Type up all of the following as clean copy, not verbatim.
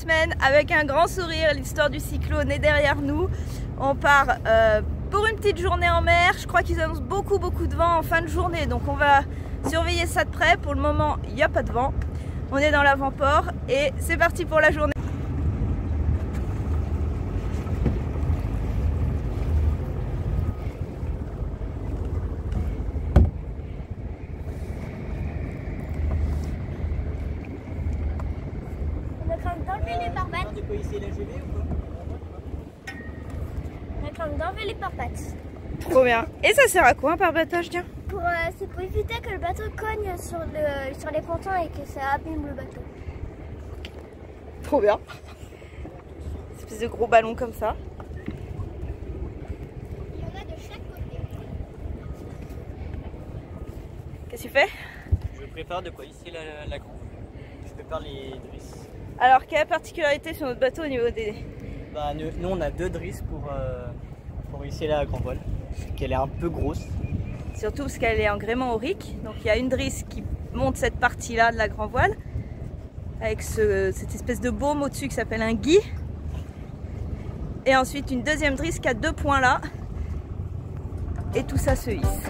semaines avec un grand sourire. L'histoire du cyclone est derrière nous. On part pour une petite journée en mer. Je crois qu'ils annoncent beaucoup de vent en fin de journée, donc on va surveiller ça de près. Pour le moment, il n'y a pas de vent. On est dans l'avant-port et c'est parti pour la journée. D'enlever les pare-pattes. Trop bien. Et ça sert à quoi un pare-battage, tiens? C'est pour éviter que le bateau cogne sur les pontons et que ça abîme le bateau. Trop bien. Une espèce de gros ballon comme ça. Il y en a de chaque côté. Qu'est-ce que tu fais? Je prépare de quoi ici la grande. Je prépare les drisses. Alors, quelle particularité sur notre bateau au niveau des... Bah, nous on a 2 drisses pour hisser la grand voile, qu'elle est un peu grosse. Surtout parce qu'elle est en gréement aurique. Donc il y a une drisse qui monte cette partie-là de la grand voile, avec cette espèce de baume au-dessus qui s'appelle un gui. Et ensuite une deuxième drisse qui a 2 points là. Et tout ça se hisse.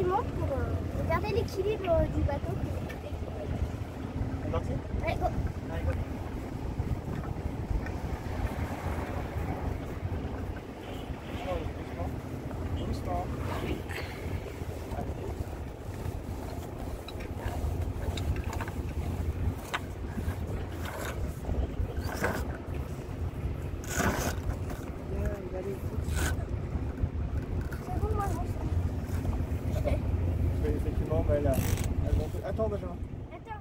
Pour garder l'équilibre du bateau. C'est parti? Allez, go. Allez, go. Doucement. C'est bon, moi, Effectivement, mais elle monte. Attends, Benjamin. Attends.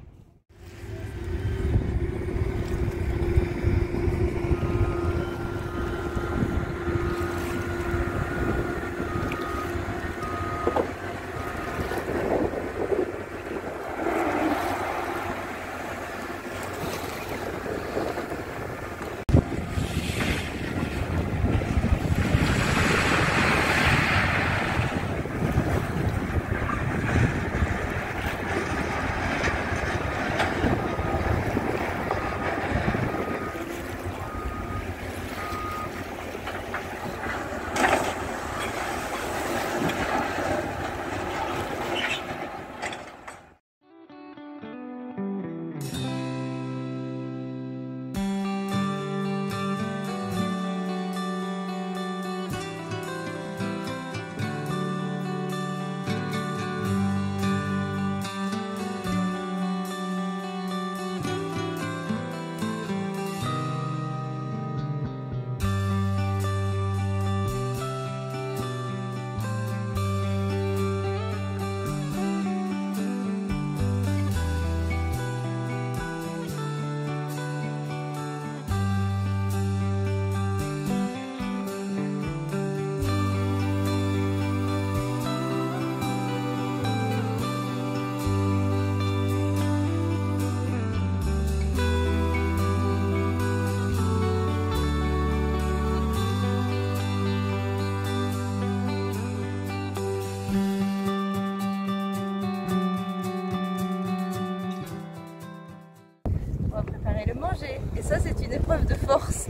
manger. Et ça, c'est une épreuve de force.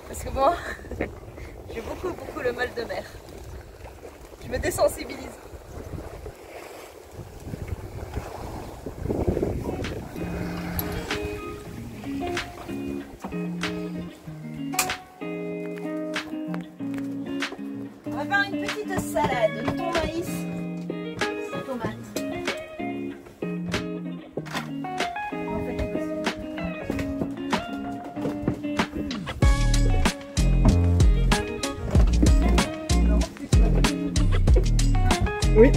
Parce que moi, je J'ai beaucoup le mal de mer. Je me désensibilise. On va faire une petite salade de thon maïs sans tomate. Oui.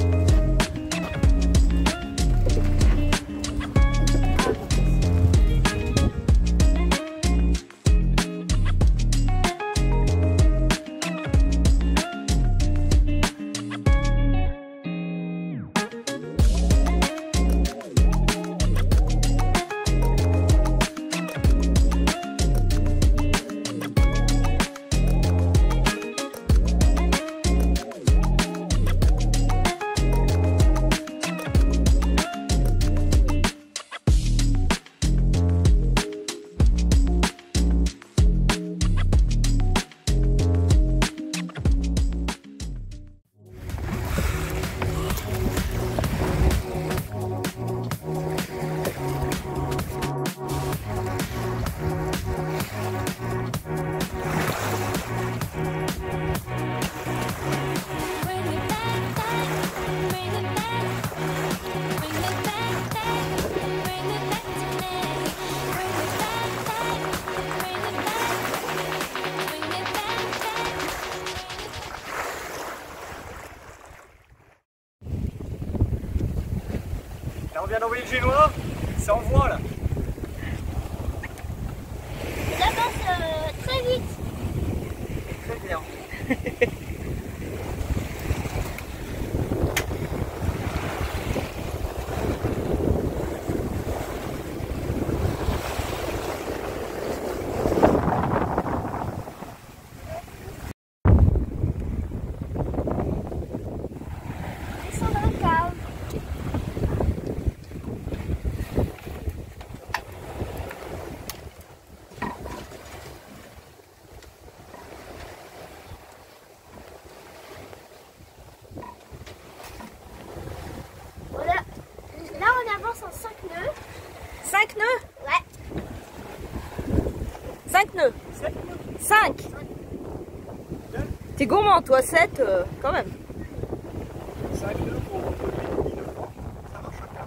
Là on vient d'envoyer le génois, c'est en voie là. Ça passe très vite. Très bien. Descends dans le cave. Là on avance en 5 nœuds. 5 nœuds? Ouais. 5 nœuds. 5. T'es gourmand toi, 7 quand même. 5 nœuds pour reproduire 10 francs, ça marche bien.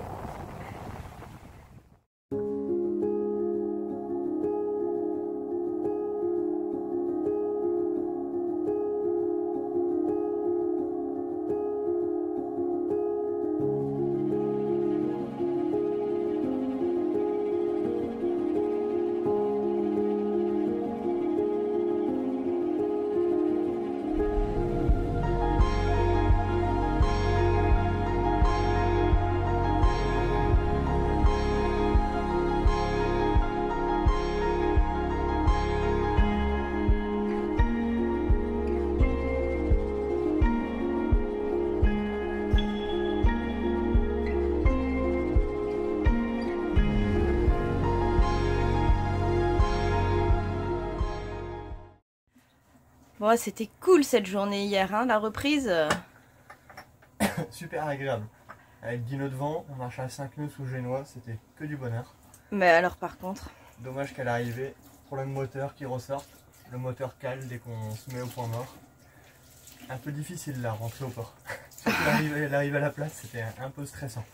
Bon, c'était cool cette journée hier, hein, la reprise. Super agréable. Avec 10 nœuds de vent, on marchait à 5 nœuds sous génois, c'était que du bonheur. Mais alors par contre... Dommage qu'à l'arrivée, problème moteur qui ressorte, le moteur cale dès qu'on se met au point mort. Un peu difficile là, rentrer au port. L'arrivée à la place, c'était un peu stressant.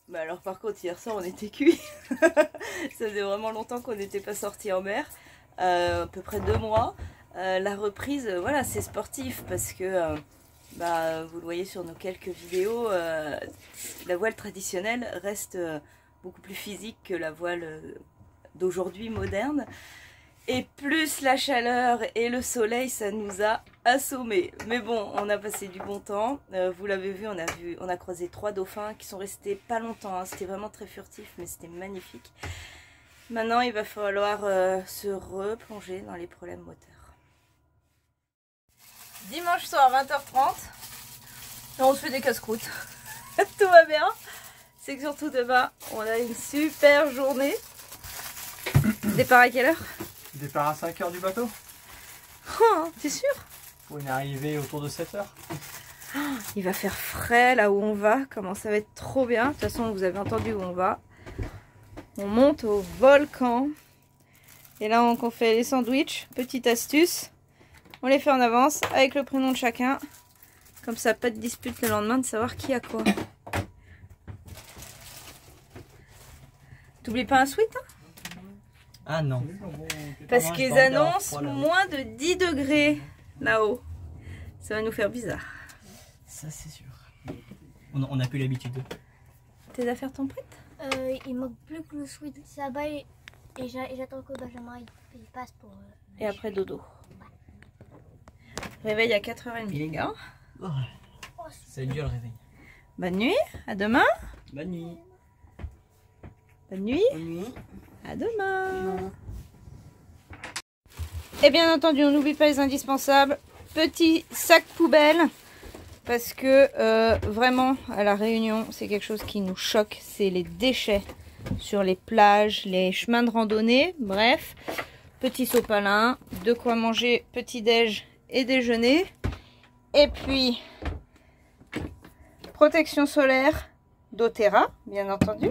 Bah alors par contre hier soir on était cuits. Ça faisait vraiment longtemps qu'on n'était pas sortis en mer. À peu près 2 mois. La reprise, voilà, c'est sportif parce que bah, vous le voyez sur nos quelques vidéos, la voile traditionnelle reste beaucoup plus physique que la voile d'aujourd'hui moderne. Et plus la chaleur et le soleil, ça nous a assommés. Mais bon, on a passé du bon temps. Vous l'avez vu, on a croisé 3 dauphins qui sont restés pas longtemps. Hein. C'était vraiment très furtif, mais c'était magnifique. Maintenant, il va falloir se replonger dans les problèmes moteurs. Dimanche soir, 20h30. Et on se fait des casse-croûtes. Tout va bien. C'est que surtout demain, on a une super journée. Départ à quelle heure? Départ à 5 h du bateau. Oh, t'es sûr? Pour une arrivée autour de 7 h. Il va faire frais là où on va. Comment ça va être trop bien. De toute façon, vous avez entendu où on va. On monte au volcan. Et là, on fait les sandwichs. Petite astuce. On les fait en avance avec le prénom de chacun. Comme ça, pas de dispute le lendemain de savoir qui a quoi. T'oublies pas un sweat, hein? Ah non. Parce qu'ils annoncent moins de 10 degrés là-haut. Ça va nous faire bizarre. Ça c'est sûr. On n'a plus l'habitude. Tes affaires t'en prêtes? Il manque plus que le sweat là-bas et j'attends que Benjamin il passe pour... Et après dodo. Réveil à 4h30 les gars. Oh, c'est dur le réveil. Bonne nuit, à demain. Bonne nuit. Bonne nuit. Bonne nuit. À demain. Et bien entendu, on n'oublie pas les indispensables. Petit sac poubelle. Parce que vraiment, à La Réunion, c'est quelque chose qui nous choque. C'est les déchets sur les plages, les chemins de randonnée. Bref, petit sopalin, de quoi manger petit-déj et déjeuner. Et puis, protection solaire doTERRA, bien entendu.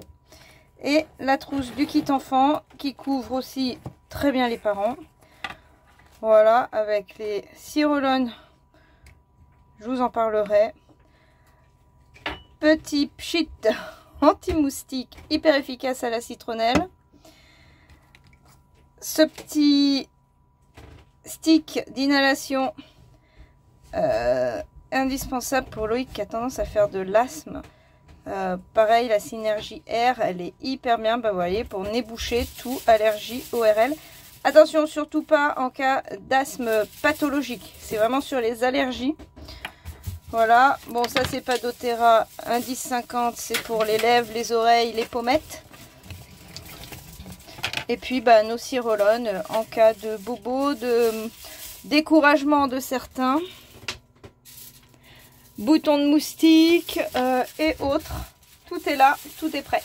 Et la trousse du kit enfant qui couvre aussi très bien les parents. Voilà, avec les Cirolone, je vous en parlerai. Petit pchit anti-moustique hyper efficace à la citronnelle. Ce petit stick d'inhalation indispensable pour Loïc qui a tendance à faire de l'asthme. Pareil, la Synergie Air, elle est hyper bien, bah, vous voyez, pour nez bouché, tout, allergie, ORL. Attention, surtout pas en cas d'asthme pathologique, c'est vraiment sur les allergies. Voilà, bon ça c'est pas doTERRA, indice 50, c'est pour les lèvres, les oreilles, les pommettes. Et puis bah, nos Cirolone en cas de bobo, de découragement de certains. Boutons de moustique et autres. Tout est là, tout est prêt.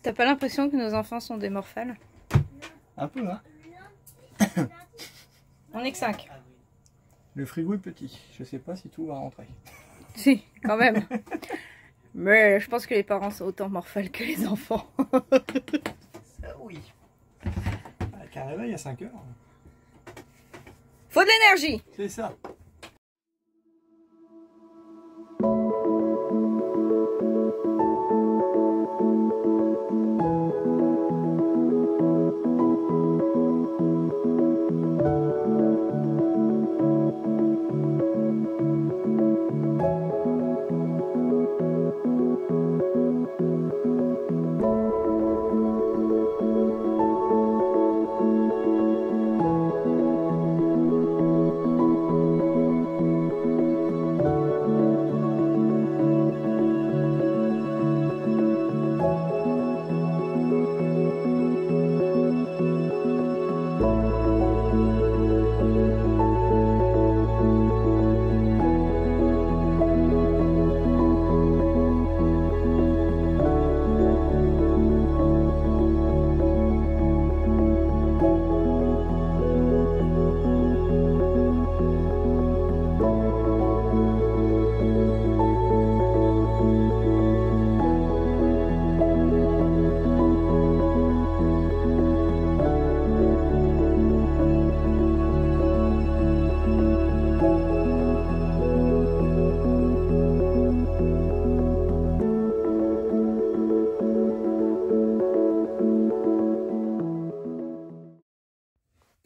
T'as pas l'impression que nos enfants sont des morphales? Un peu, hein. On est que 5. Le frigo est petit. Je sais pas si tout va rentrer. Si, quand même. Mais je pense que les parents sont autant morphales que les enfants. Ça oui. Avec un réveil à 5 h. Faut de l'énergie. C'est ça.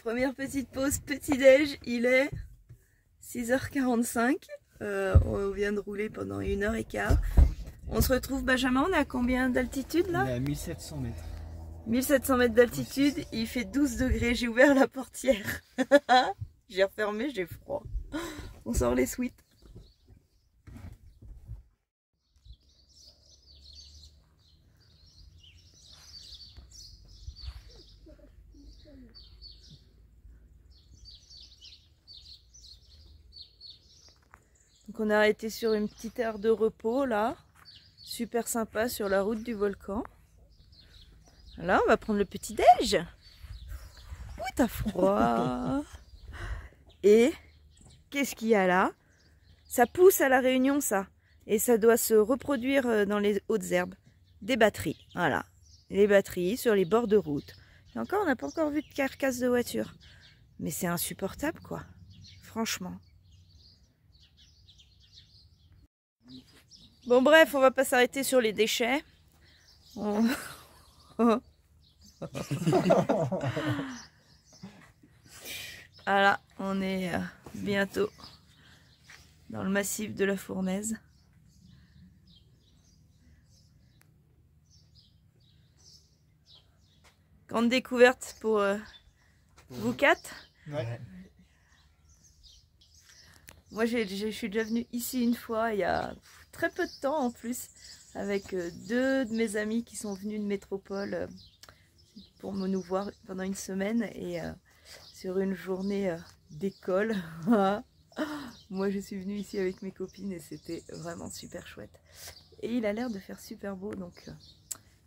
Première petite pause, petit déj, il est 6h45. On vient de rouler pendant 1h15. On se retrouve, Benjamin, on est à combien d'altitude là? On est à 1700 mètres. 1700 mètres d'altitude, il fait 12 degrés, j'ai ouvert la portière. J'ai refermé, j'ai froid. On sort les sweats. Donc on a arrêté sur une petite aire de repos là, super sympa sur la route du volcan. Là on va prendre le petit déj. Ouh, t'as froid. Et qu'est-ce qu'il y a là? Ça pousse à La Réunion, ça. Et ça doit se reproduire dans les hautes herbes. Des batteries, voilà. Les batteries sur les bords de route. Et encore, on n'a pas encore vu de carcasse de voiture. Mais c'est insupportable, quoi. Franchement. Bon, bref, on va pas s'arrêter sur les déchets. Voilà, on est bientôt dans le massif de la Fournaise. Grande découverte pour vous quatre. Ouais. Moi, je suis déjà venue ici une fois, il y a très peu de temps en plus, avec deux de mes amis qui sont venus de métropole pour nous voir pendant une semaine et sur une journée d'école. Moi, je suis venue ici avec mes copines et c'était vraiment super chouette. Et il a l'air de faire super beau, donc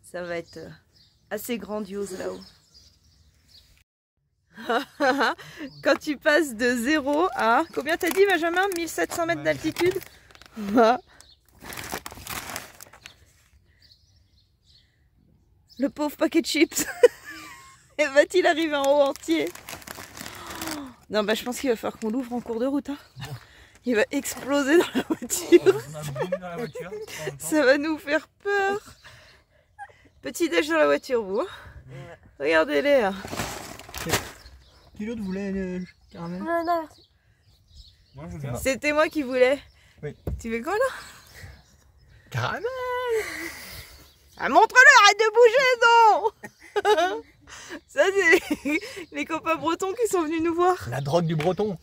ça va être assez grandiose là-haut. Quand tu passes de 0 à... Combien t'as dit, Benjamin? 1700 mètres d'altitude. Le pauvre paquet de chips. Et va-t-il arriver en haut entier? Non, bah je pense qu'il va falloir qu'on l'ouvre en cours de route. Hein. Il va exploser dans la voiture. Ça va nous faire peur. Petit déj dans la voiture, vous. Regardez-les. Qui l'autre voulait le caramel? Non, merci. Moi, je veux bien. C'était moi qui voulais. Oui. Tu veux quoi là? Caramel! Ah, montre-le, arrête de bouger, non. Ça, c'est les copains bretons qui sont venus nous voir. La drogue du breton.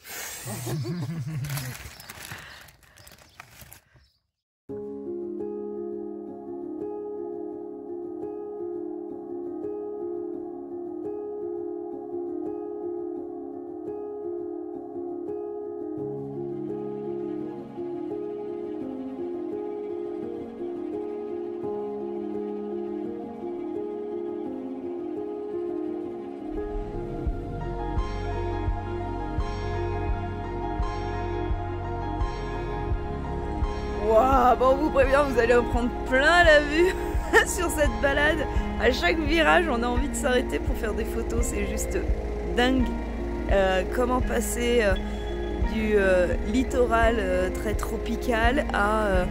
Waouh, bon, on vous prévient, vous allez en prendre plein la vue sur cette balade. À chaque virage, on a envie de s'arrêter pour faire des photos, c'est juste dingue. Comment passer du littoral très tropical à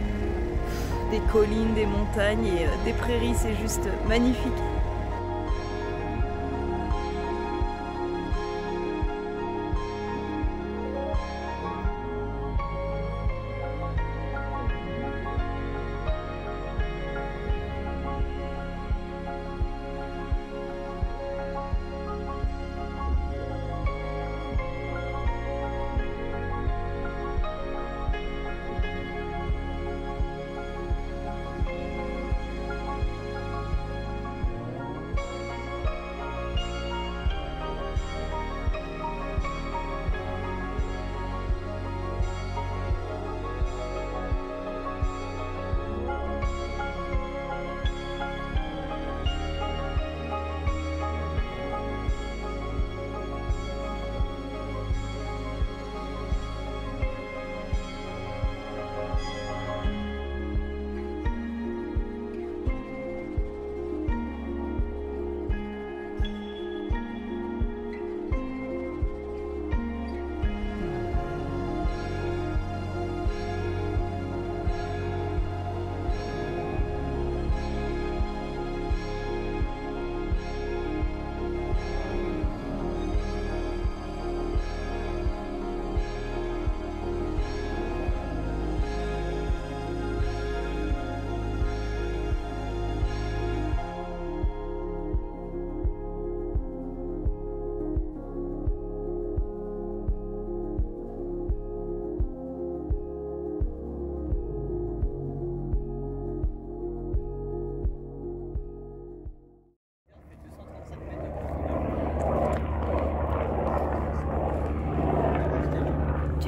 des collines, des montagnes et des prairies, c'est juste magnifique.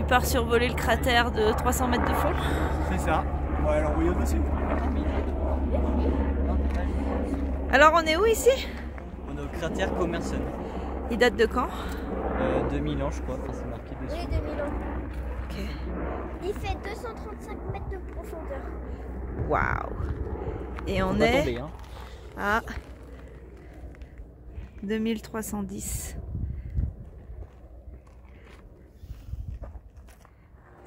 Part survoler le cratère de 300 mètres de fond. C'est ça. On va aller envoyer au-dessus. Alors on est où ici? On est au cratère Commerson. Il date de quand? 2000 ans je crois, enfin, c'est marqué dessus. Oui, 2000 ans. Ok. Il fait 235 mètres de profondeur. Waouh! Et on Faut pas est tomber, hein. à 2310.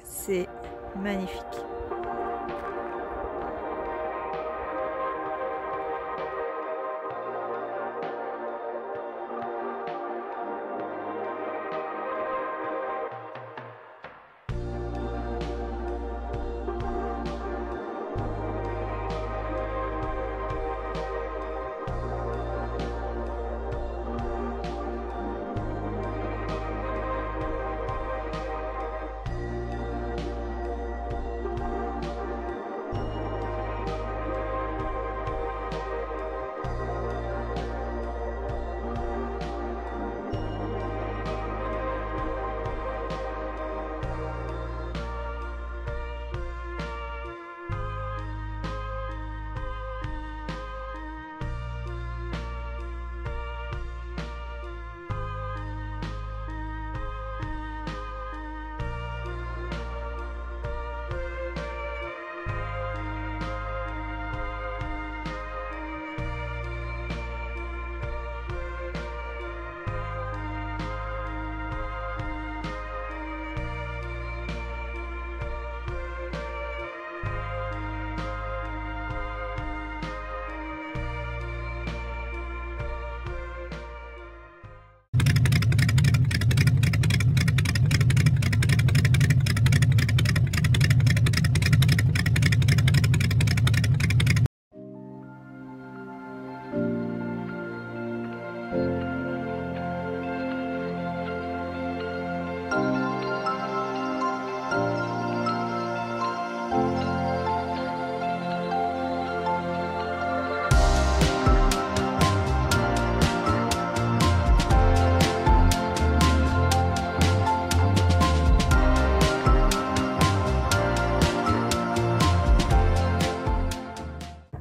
C'est magnifique.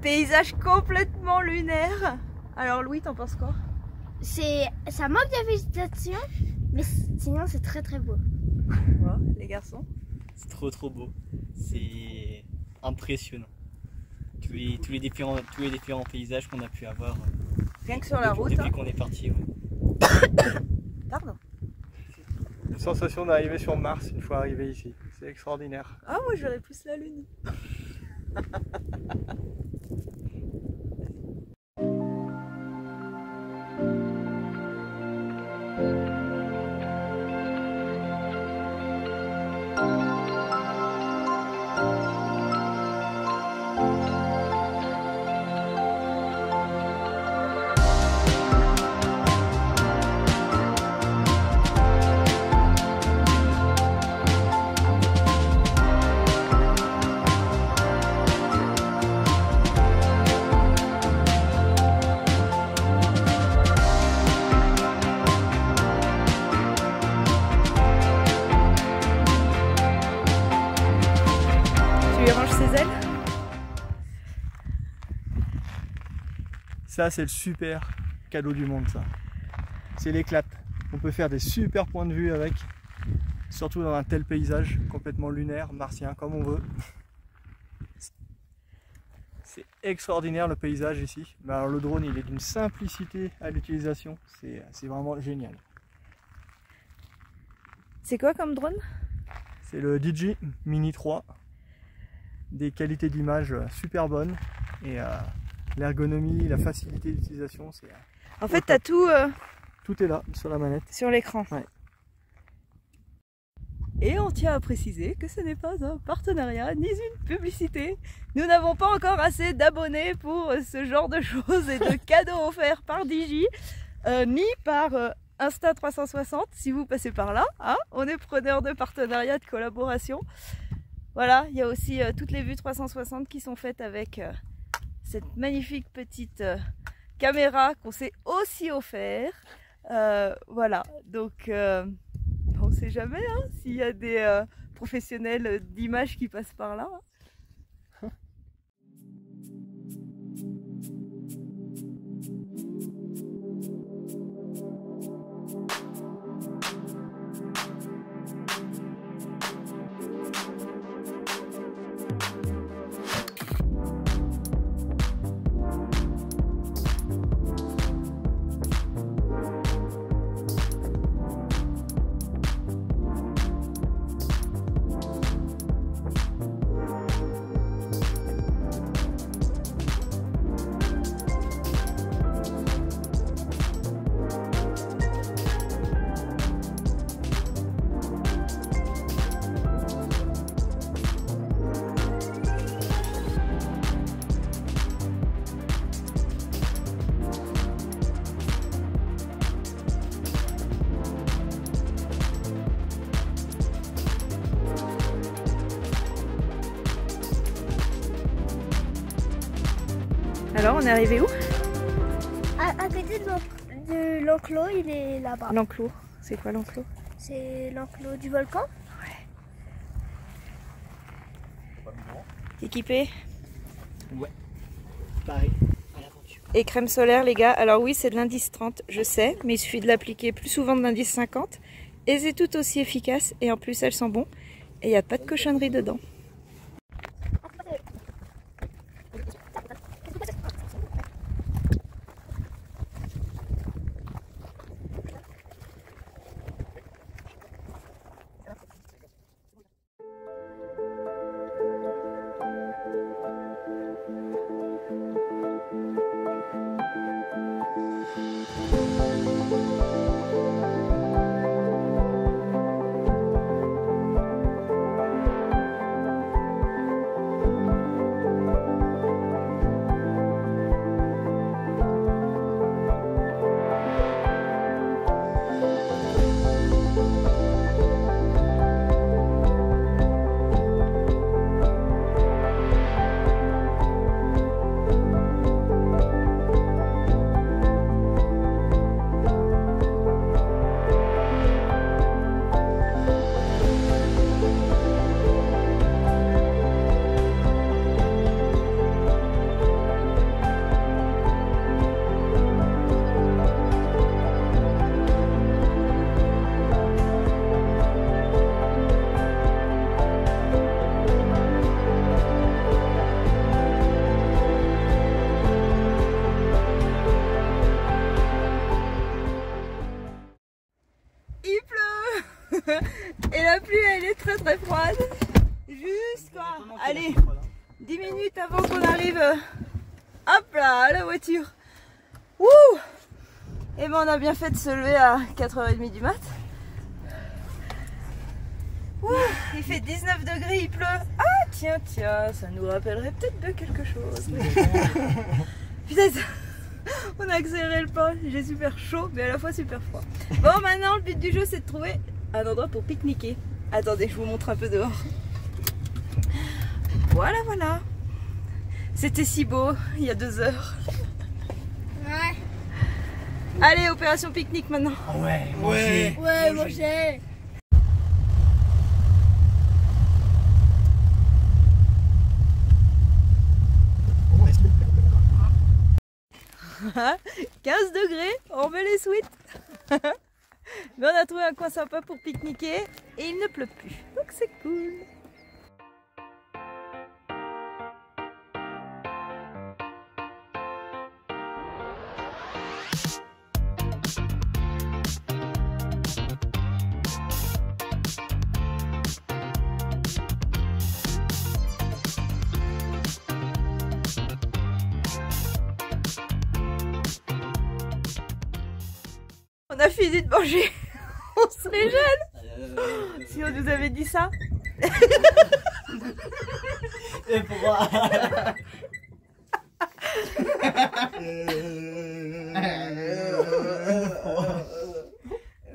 Paysage complètement lunaire. Alors Louis, t'en penses quoi? Ça manque de végétation, mais sinon c'est très très beau. Ouais, les garçons. C'est trop beau. C'est impressionnant. Tous les différents paysages qu'on a pu avoir. Rien que sur la route. Depuis qu'on est parti. Ouais. Pardon. La sensation d'arriver sur Mars une fois arrivé ici. C'est extraordinaire. Ah, moi je verrais plus la lune. Ça, c'est le super cadeau du monde, ça. C'est l'éclate. On peut faire des super points de vue avec, surtout dans un tel paysage complètement lunaire, martien, comme on veut. C'est extraordinaire le paysage ici. Mais alors, le drone, il est d'une simplicité à l'utilisation. C'est vraiment génial. C'est quoi comme drone? C'est le DJI Mini 3. Des qualités d'image super bonnes. Et l'ergonomie, la facilité d'utilisation, c'est... En fait, t'as tout... Tout est là, sur la manette. Sur l'écran. Ouais. Et on tient à préciser que ce n'est pas un partenariat ni une publicité. Nous n'avons pas encore assez d'abonnés pour ce genre de choses et de cadeaux offerts par DJI, ni par Insta360 si vous passez par là. Hein, on est preneur de partenariats, de collaboration. Voilà, il y a aussi toutes les vues 360 qui sont faites avec cette magnifique petite caméra qu'on s'est aussi offert. Voilà, donc on ne sait jamais hein, s'il y a des professionnels d'image qui passent par là. Alors, on est arrivé où? À côté de l'enclos, il est là-bas. L'enclos. C'est quoi l'enclos? C'est l'enclos du volcan. Équipé? Ouais. Pareil. À l'aventure. Et crème solaire, les gars. Alors oui, c'est de l'indice 30, je sais, mais il suffit de l'appliquer plus souvent de l'indice 50. Et c'est tout aussi efficace. Et en plus, elles sont bonnes. Et il n'y a pas de cochonnerie dedans. Et la pluie, elle est très très froide. Juste quoi. Allez, 10 minutes avant qu'on arrive, hop là, à la voiture. Wouh! Et ben on a bien fait de se lever à 4h30 du mat. Ouh, il fait 19 degrés, il pleut. Ah tiens, ça nous rappellerait peut-être de quelque chose. Putain, on a accéléré le pas, j'ai super chaud mais à la fois super froid. Bon, maintenant le but du jeu c'est de trouver un endroit pour pique-niquer. Attendez, je vous montre un peu dehors. Voilà. C'était si beau il y a 2 heures. Ouais. Allez, opération pique-nique maintenant. Ouais, manger. Ah, 15 degrés, on met les sweats. Mais on a trouvé un coin sympa pour pique-niquer et il ne pleut plus. Donc c'est cool. On a fini de manger. On se régèle. Si on nous avait dit ça. Et pourquoi?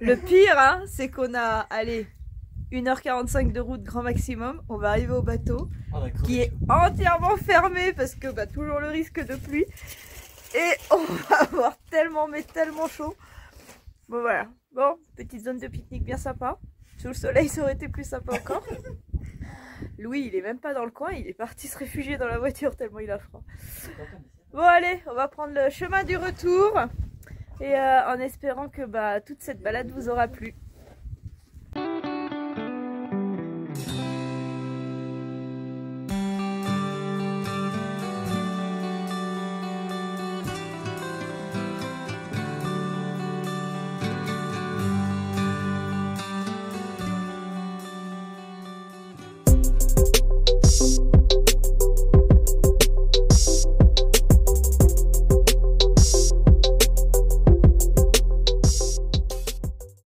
Le pire, hein, c'est qu'on a, allez, 1h45 de route grand maximum. On va arriver au bateau qui est entièrement fermé parce que bah, toujours le risque de pluie. Et on va avoir tellement, mais tellement chaud. Bon voilà, bon, petite zone de pique-nique bien sympa. Sous le soleil, ça aurait été plus sympa encore. Louis, il est même pas dans le coin, il est parti se réfugier dans la voiture tellement il a froid. Bon allez, on va prendre le chemin du retour. Et en espérant que bah, toute cette balade vous aura plu.